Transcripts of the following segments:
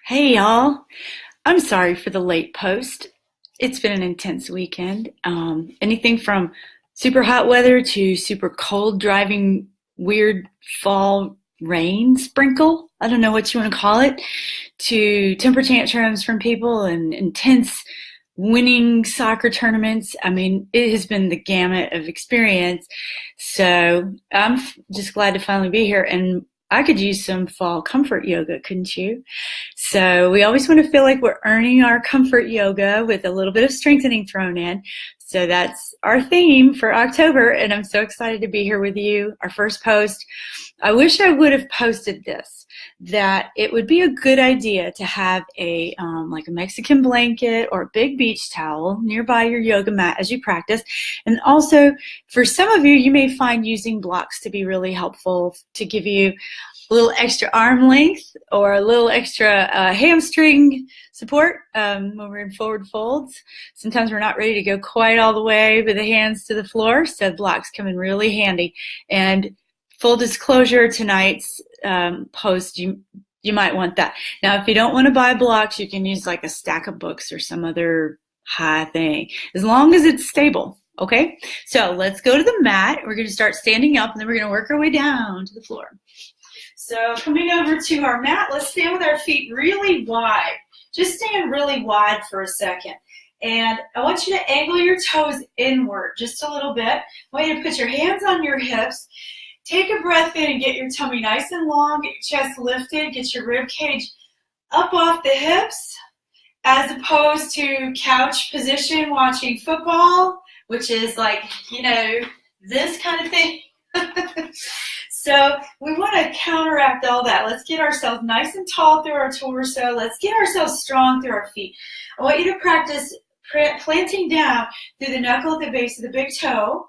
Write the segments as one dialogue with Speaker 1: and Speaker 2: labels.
Speaker 1: Hey y'all, I'm sorry for the late post. It's been an intense weekend. Anything from super hot weather to super cold driving, weird fall rain sprinkle. I don't know what you want to call it, to temper tantrums from people and intense winning soccer tournaments. I mean, it has been the gamut of experience. So I'm just glad to finally be here. And I could use some fall comfort yoga, couldn't you? So we always want to feel like we're earning our comfort yoga with a little bit of strengthening thrown in. So that's our theme for October, and I'm so excited to be here with you. Our first post. I wish I would have posted this, that it would be a good idea to have a like a Mexican blanket or a big beach towel nearby your yoga mat as you practice. And also, for some of you, you may find using blocks to be really helpful to give you a little extra arm length or a little extra hamstring support when we're in forward folds. Sometimes we're not ready to go quite all the way with the hands to the floor, so blocks come in really handy. And full disclosure, tonight's post, you might want that. Now, if you don't want to buy blocks, you can use like a stack of books or some other high thing, as long as it's stable. Okay, so let's go to the mat. We're going to start standing up, and then we're going to work our way down to the floor. So coming over to our mat, let's stand with our feet really wide. Just stand really wide for a second. And I want you to angle your toes inward just a little bit. I want you to put your hands on your hips. Take a breath in and get your tummy nice and long. Get your chest lifted. Get your rib cage up off the hips, as opposed to couch position watching football, which is like, this kind of thing. So we want to counteract all that. Let's get ourselves nice and tall through our torso. Let's get ourselves strong through our feet. I want you to practice planting down through the knuckle at the base of the big toe,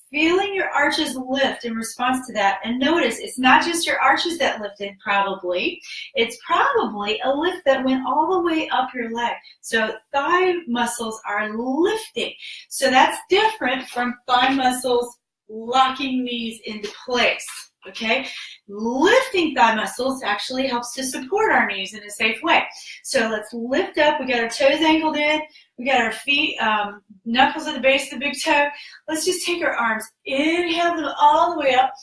Speaker 1: feeling your arches lift in response to that. And notice, it's not just your arches that lifted, probably. It's probably a lift that went all the way up your leg. So thigh muscles are lifting. So that's different from thigh muscles locking knees into place. Okay, lifting thigh muscles actually helps to support our knees in a safe way. So let's lift up. We got our toes angled in. We got our feet, knuckles at the base of the big toe. Let's just take our arms, inhale them all the way up.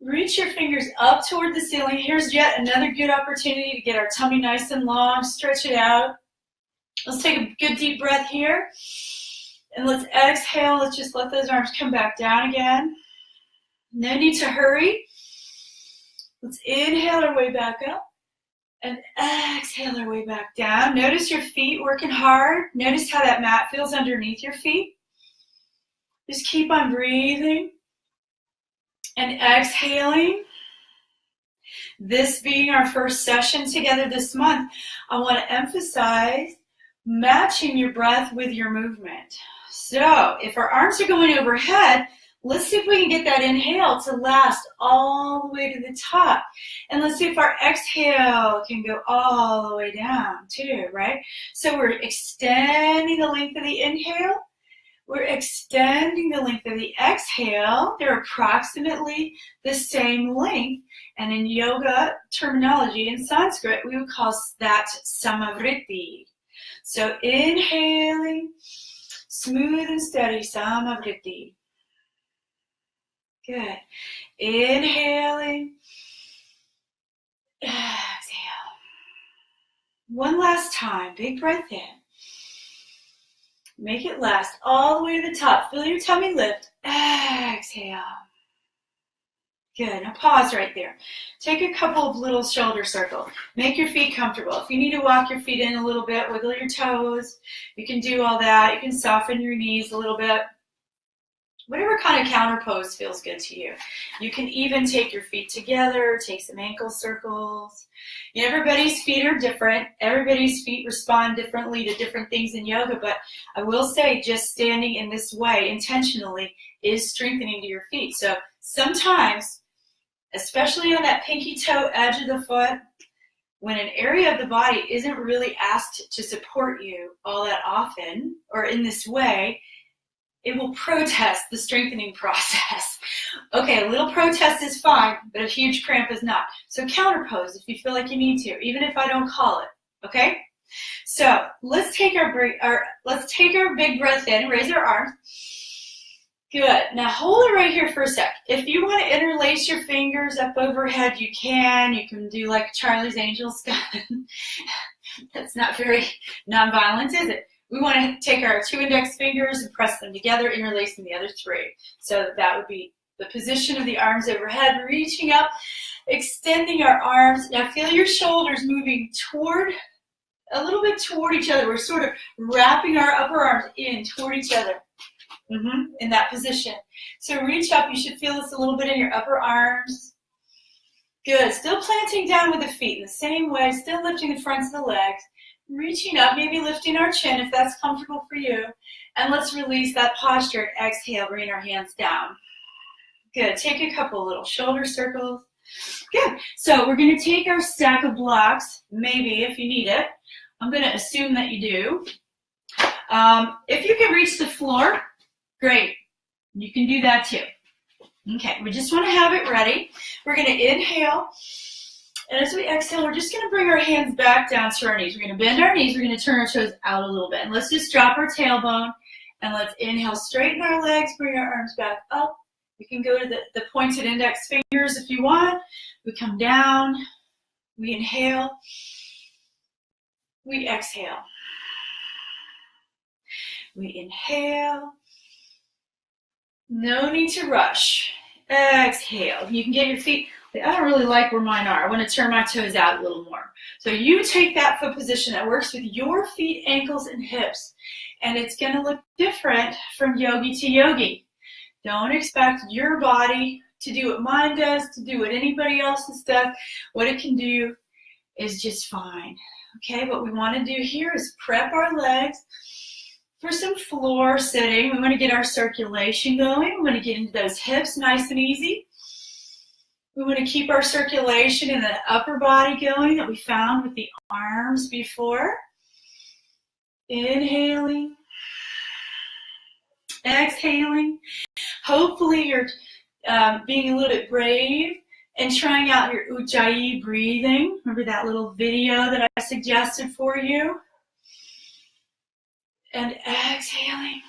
Speaker 1: Reach your fingers up toward the ceiling. Here's yet another good opportunity to get our tummy nice and long. Stretch it out. Let's take a good deep breath here. And let's exhale. Let's just let those arms come back down again. No need to hurry. Let's inhale our way back up and exhale our way back down. Notice your feet working hard. Notice how that mat feels underneath your feet. Just keep on breathing and exhaling. This being our first session together this month, I want to emphasize matching your breath with your movement. So if our arms are going overhead, let's see if we can get that inhale to last all the way to the top. And let's see if our exhale can go all the way down too, right? So we're extending the length of the inhale. We're extending the length of the exhale. They're approximately the same length. And in yoga terminology, in Sanskrit, we would call that samavritti. So inhaling, smooth and steady, samavritti. Good. Inhaling. Exhale. One last time. Big breath in. Make it last all the way to the top. Feel your tummy lift. Exhale. Good. Now pause right there. Take a couple of little shoulder circles. Make your feet comfortable. If you need to walk your feet in a little bit, wiggle your toes. You can do all that. You can soften your knees a little bit. Whatever kind of counter pose feels good to you. You can even take your feet together, take some ankle circles. Everybody's feet are different. Everybody's feet respond differently to different things in yoga, but I will say just standing in this way intentionally is strengthening to your feet. So sometimes, especially on that pinky toe edge of the foot, when an area of the body isn't really asked to support you all that often or in this way, it will protest the strengthening process. Okay, a little protest is fine, but a huge cramp is not. So counter pose if you feel like you need to, even if I don't call it, okay? So let's take our big breath in, raise our arms. Good. Now hold it right here for a sec. If you want to interlace your fingers up overhead, you can. You can do like Charlie's Angels. That's not very nonviolent, is it? We want to take our 2 index fingers and press them together, interlacing the other 3. So that would be the position of the arms overhead, reaching up, extending our arms. Now feel your shoulders moving a little bit toward each other. We're sort of wrapping our upper arms in toward each other. In that position. So reach up. You should feel this a little bit in your upper arms. Good. Still planting down with the feet in the same way. Still lifting the fronts of the legs. Reaching up, maybe lifting our chin if that's comfortable for you. And let's release that posture and exhale, bringing our hands down. Good. Take a couple little shoulder circles. Good. So we're going to take our stack of blocks, maybe if you need it. I'm going to assume that you do. If you can reach the floor, great. You can do that too. Okay, we just want to have it ready. We're going to inhale. And as we exhale, we're just going to bring our hands back down to our knees. We're going to bend our knees. We're going to turn our toes out a little bit. And let's just drop our tailbone. And let's inhale, straighten our legs, bring our arms back up. You can go to the pointed index fingers if you want. We come down. We inhale. We exhale. We inhale. No need to rush. Exhale. You can get your feet. I don't really like where mine are. I want to turn my toes out a little more. So you take that foot position that works with your feet, ankles, and hips. And it's going to look different from yogi to yogi. Don't expect your body to do what mine does, to do what anybody else's does. What it can do is just fine. Okay, what we want to do here is prep our legs for some floor sitting. We want to get our circulation going. We want to get into those hips nice and easy. We want to keep our circulation in the upper body going that we found with the arms before. Inhaling. Exhaling. Hopefully you're being a little bit brave and trying out your Ujjayi breathing. Remember that little video that I suggested for you? And exhaling.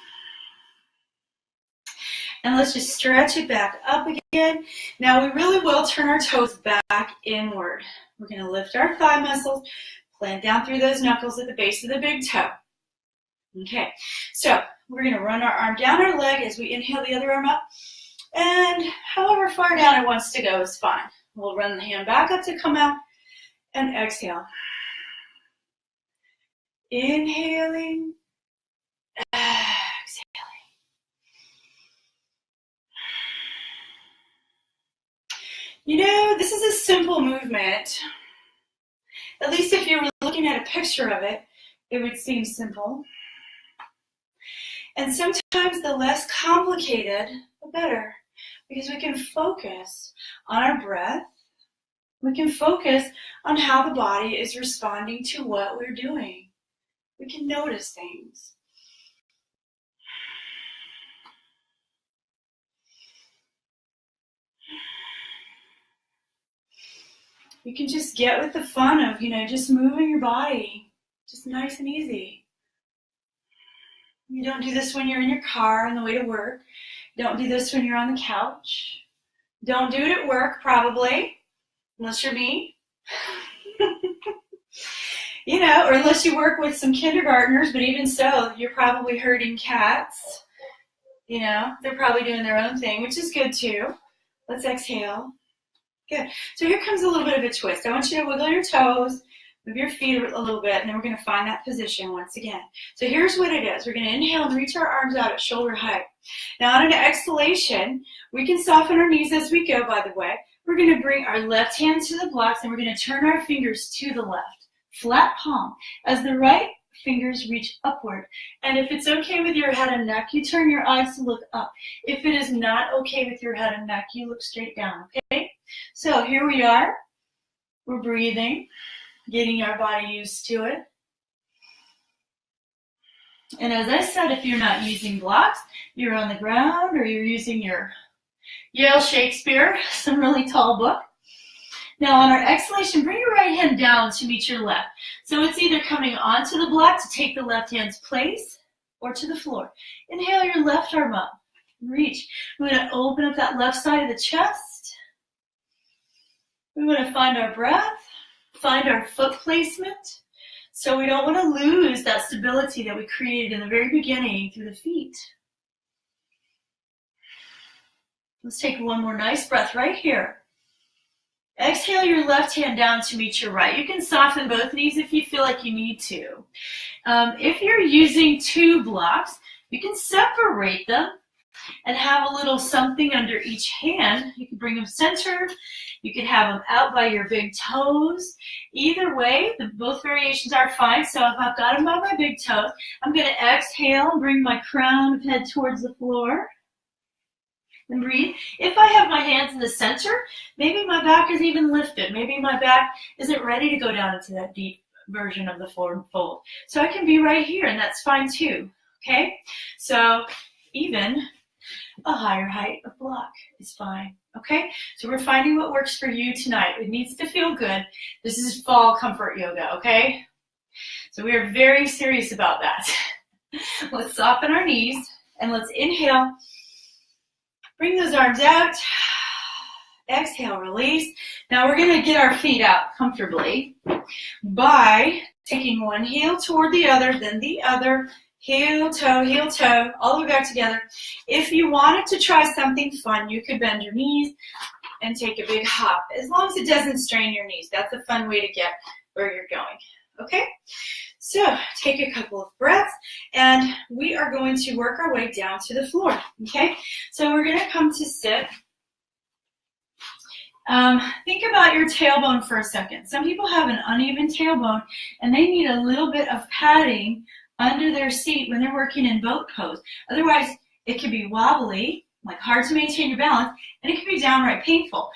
Speaker 1: And let's just stretch it back up again. Now we really will turn our toes back inward. We're going to lift our thigh muscles, plant down through those knuckles at the base of the big toe. Okay, so we're going to run our arm down our leg as we inhale the other arm up. And however far down it wants to go is fine. We'll run the hand back up to come out and exhale. Inhaling. Exhaling. You know, this is a simple movement. At least if you were looking at a picture of it, it would seem simple. And sometimes the less complicated, the better. Because we can focus on our breath. We can focus on how the body is responding to what we're doing. We can notice things. You can just get with the fun of, just moving your body, just nice and easy. You don't do this when you're in your car on the way to work. Don't do this when you're on the couch. Don't do it at work, probably, unless you're me. Or unless you work with some kindergartners, but even so, you're probably herding cats. They're probably doing their own thing, which is good too. Let's exhale. Good. So here comes a little bit of a twist. I want you to wiggle your toes, move your feet a little bit, and then we're going to find that position once again. So here's what it is. We're going to inhale and reach our arms out at shoulder height. Now on an exhalation, we can soften our knees as we go, by the way. We're going to bring our left hand to the blocks, and we're going to turn our fingers to the left. Flat palm. As the right fingers reach upward. And if it's okay with your head and neck, you turn your eyes to look up. If it is not okay with your head and neck, you look straight down, okay? So here we are. We're breathing, getting our body used to it. And as I said, if you're not using blocks, you're on the ground or you're using your Yale Shakespeare, some really tall book. Now on our exhalation, bring your right hand down to meet your left. So it's either coming onto the block to take the left hand's place or to the floor. Inhale your left arm up. Reach. We're going to open up that left side of the chest. We want to find our breath, find our foot placement. So we don't want to lose that stability that we created in the very beginning through the feet. Let's take one more nice breath right here. Exhale your left hand down to meet your right. You can soften both knees if you feel like you need to. If you're using two blocks, you can separate them and have a little something under each hand. You can bring them centered. You can have them out by your big toes. Either way, both variations are fine. So if I've got them by my big toes, I'm going to exhale and bring my crown of head towards the floor. And breathe. If I have my hands in the center, maybe my back is even lifted. Maybe my back isn't ready to go down into that deep version of the forward fold. So I can be right here, and that's fine too. Okay? So even a higher height of block is fine. Okay? So we're finding what works for you tonight. It needs to feel good. This is fall comfort yoga, okay? So we are very serious about that. Let's soften our knees, and let's inhale. Bring those arms out. Exhale, release. Now we're going to get our feet out comfortably by taking one heel toward the other, then the other, heel, toe, all the way back together. If you wanted to try something fun, you could bend your knees and take a big hop, as long as it doesn't strain your knees. That's a fun way to get where you're going. Okay? So take a couple of breaths, and we are going to work our way down to the floor, okay? So we're going to come to sit. Think about your tailbone for a second. Some people have an uneven tailbone, and they need a little bit of padding under their seat when they're working in boat pose. Otherwise, it can be wobbly, like hard to maintain your balance, and it can be downright painful.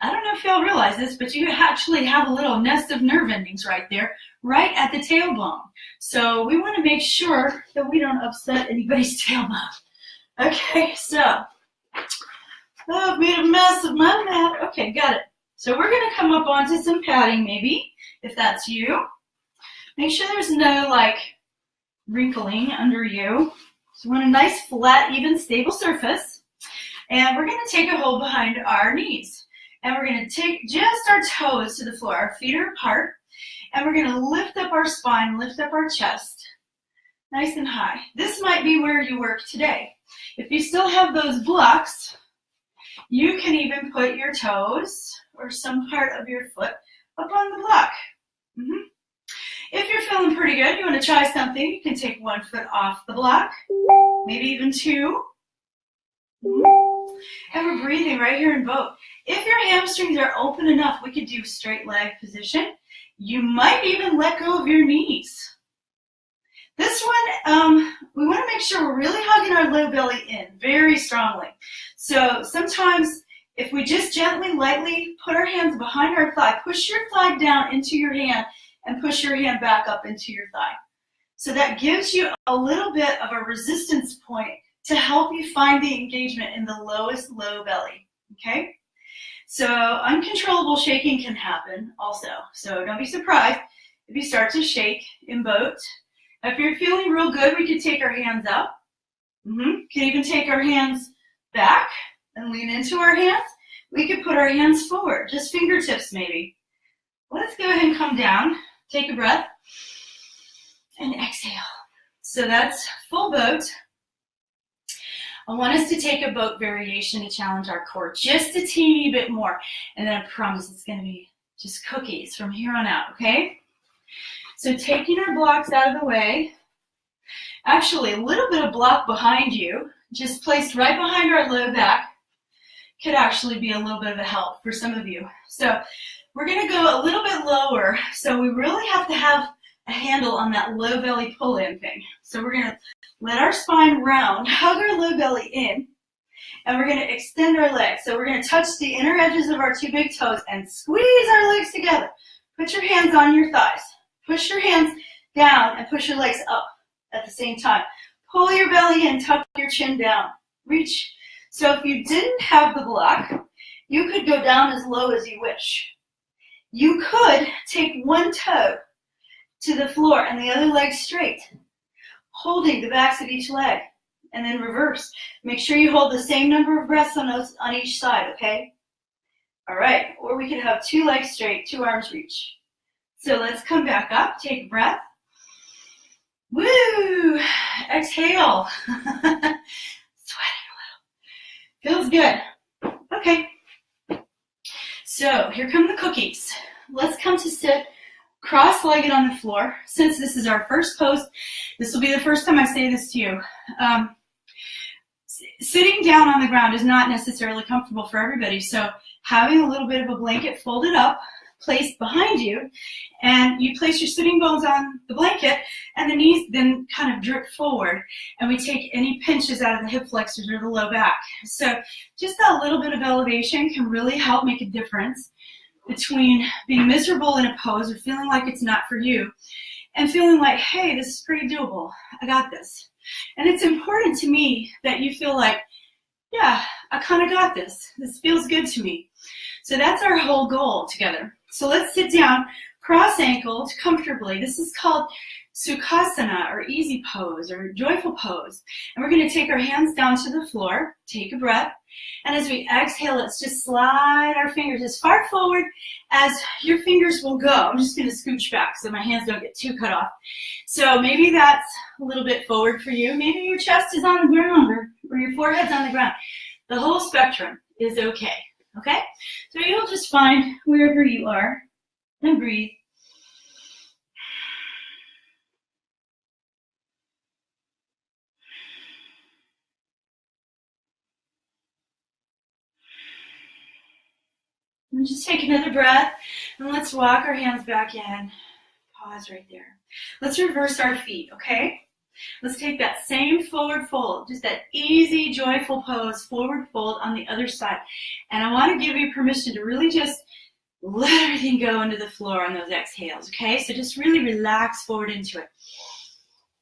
Speaker 1: I don't know if y'all realize this, but you actually have a little nest of nerve endings right there, right at the tailbone. So we want to make sure that we don't upset anybody's tailbone. Okay, so, I've made a mess of my mat. Okay, got it. So we're going to come up onto some padding maybe, if that's you. Make sure there's no, like, wrinkling under you. So we want a nice, flat, even, stable surface. And we're going to take a hold behind our knees. And we're going to take just our toes to the floor. Our feet are apart. And we're going to lift up our spine, lift up our chest, nice and high. This might be where you work today. If you still have those blocks, you can even put your toes or some part of your foot up on the block. If you're feeling pretty good, you want to try something, you can take one foot off the block, maybe even two. And we're breathing right here in boat. If your hamstrings are open enough, we could do straight leg position. You might even let go of your knees. This one, we want to make sure we're really hugging our low belly in very strongly. So sometimes if we just gently, lightly put our hands behind our thigh, push your thigh down into your hand and push your hand back up into your thigh. So that gives you a little bit of a resistance point to help you find the engagement in the lowest low belly, okay? So uncontrollable shaking can happen also. So don't be surprised if you start to shake in boat. If you're feeling real good, we could take our hands up. Can even take our hands back and lean into our hands. We could put our hands forward, just fingertips maybe. Let's go ahead and come down. Take a breath and exhale. So that's full boat. I want us to take a boat variation to challenge our core just a teeny bit more. And then I promise it's going to be just cookies from here on out, okay? So taking our blocks out of the way. Actually, a little bit of block behind you, just placed right behind our low back, could actually be a little bit of a help for some of you. So we're going to go a little bit lower. So we really have to have a handle on that low belly pull-in thing. So we're going to let our spine round, hug our low belly in, and we're going to extend our legs. So we're going to touch the inner edges of our two big toes and squeeze our legs together. Put your hands on your thighs. Push your hands down and push your legs up. at the same time. Pull your belly in, tuck your chin down. Reach. So if you didn't have the block, you could go down as low as you wish. You could take one toe to the floor and the other leg straight, holding the backs of each leg, and then reverse. Make sure you hold the same number of breaths on each side, okay? All right, or we could have 2 legs straight, 2 arms reach. So let's come back up, take a breath. Woo! Exhale. Sweating a little. Feels good. Okay. So here come the cookies. Let's come to sit cross-legged on the floor. Since this is our first pose, this will be the first time I say this to you. Sitting down on the ground is not necessarily comfortable for everybody, so having a little bit of a blanket folded up, placed behind you, and you place your sitting bones on the blanket, and the knees then kind of drip forward, and we take any pinches out of the hip flexors or the low back. So just that little bit of elevation can really help make a difference between being miserable in a pose or feeling like it's not for you, and feeling like, hey, this is pretty doable. I got this. And it's important to me that you feel like, yeah, I kind of got this. This feels good to me. So that's our whole goal together. So let's sit down, cross-ankled comfortably. This is called Sukhasana, or easy pose, or joyful pose. And we're going to take our hands down to the floor, take a breath, and as we exhale, let's just slide our fingers as far forward as your fingers will go. I'm just going to scooch back so my hands don't get too cut off. So maybe that's a little bit forward for you. Maybe your chest is on the ground, or your forehead's on the ground. The whole spectrum is okay. Okay? So you'll just find wherever you are and breathe. And just take another breath, and let's walk our hands back in. Pause right there. Let's reverse our feet, okay? Let's take that same forward fold, just that easy, joyful pose, forward fold on the other side. And I want to give you permission to really just let everything go into the floor on those exhales, okay? So just really relax forward into it.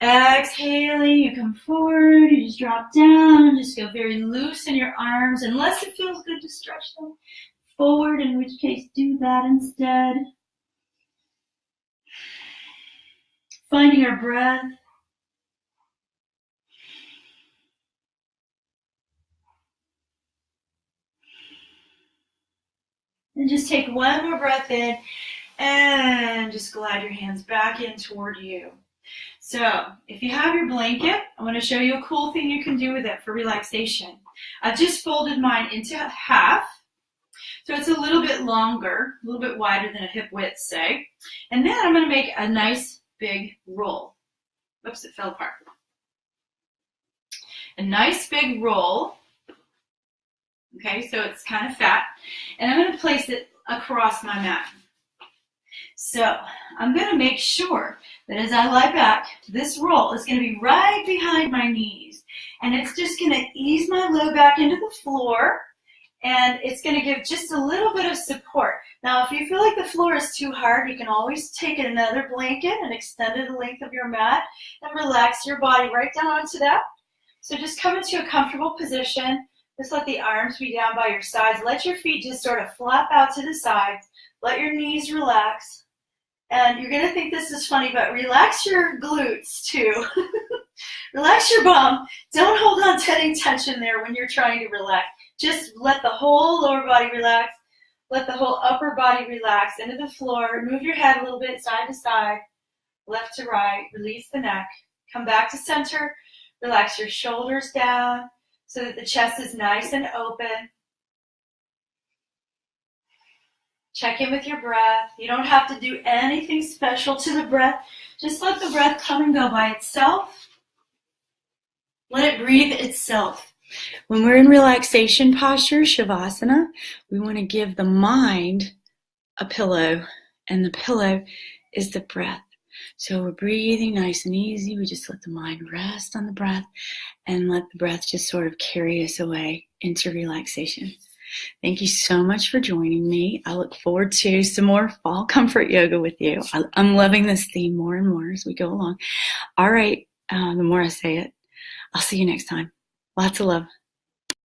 Speaker 1: Exhaling, you come forward, you just drop down, just go very loose in your arms, unless it feels good to stretch them forward, in which case do that instead. Finding our breath. And just take one more breath in and just glide your hands back in toward you. So if you have your blanket, I want to show you a cool thing you can do with it for relaxation. I've just folded mine into half. So it's a little bit longer, a little bit wider than a hip width, say. And then I'm going to make a nice big roll. Oops, it fell apart. A nice big roll. Okay, so it's kind of fat. And I'm going to place it across my mat. So I'm going to make sure that as I lie back, this roll is going to be right behind my knees. And it's just going to ease my low back into the floor. And it's going to give just a little bit of support. Now, if you feel like the floor is too hard, you can always take another blanket and extend it the length of your mat and relax your body right down onto that. So just come into a comfortable position. Just let the arms be down by your sides. Let your feet just sort of flap out to the sides. Let your knees relax. And you're going to think this is funny, but relax your glutes too. Relax your bum. Don't hold on to any tension there when you're trying to relax. Just let the whole lower body relax. Let the whole upper body relax into the floor. Move your head a little bit side to side, left to right. Release the neck. Come back to center. Relax your shoulders down so that the chest is nice and open. Check in with your breath. You don't have to do anything special to the breath. Just let the breath come and go by itself. Let it breathe itself. When we're in relaxation posture, Shavasana, we want to give the mind a pillow, and the pillow is the breath. So we're breathing nice and easy. We just let the mind rest on the breath and let the breath just sort of carry us away into relaxation. Thank you so much for joining me. I look forward to some more fall comfort yoga with you. I'm loving this theme more and more as we go along. All right. the more I say it. I'll see you next time. Lots of love.